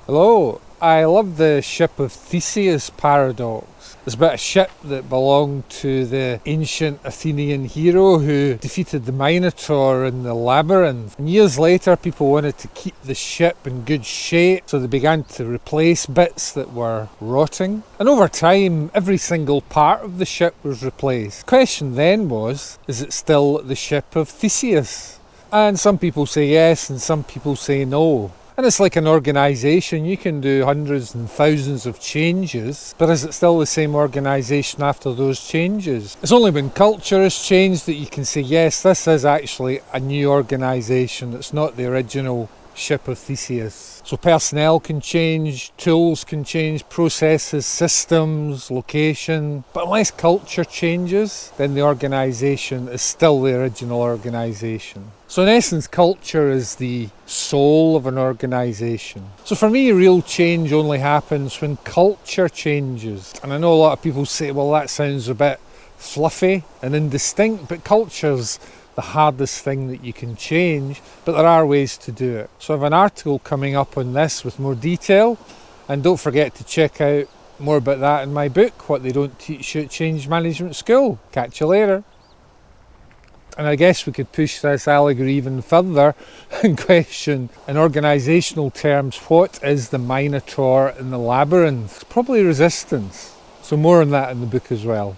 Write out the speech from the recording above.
Hello, I love the Ship of Theseus paradox. It's about a ship that belonged to the ancient Athenian hero who defeated the Minotaur in the labyrinth. And years later, people wanted to keep the ship in good shape, so they began to replace bits that were rotting. And over time, every single part of the ship was replaced. The question then was, is it still the Ship of Theseus? And some people say yes, and some people say no. And it's like an organisation, you can do hundreds and thousands of changes, but is it still the same organisation after those changes? It's only when culture has changed that you can say, yes, this is actually a new organisation, it's not the original Ship of Theseus. So personnel can change, tools can change, processes, systems, location, but unless culture changes, then the organisation is still the original organisation. So in essence, culture is the soul of an organisation. So for me, real change only happens when culture changes. And I know a lot of people say, well, that sounds a bit fluffy and indistinct, but culture's the hardest thing that you can change, but there are ways to do it. So I have an article coming up on this with more detail, and don't forget to check out more about that in my book, What They Don't Teach You at Change Management School. Catch you later. And I guess we could push this allegory even further and question, in organisational terms, what is the Minotaur in the labyrinth? It's probably resistance. So more on that in the book as well.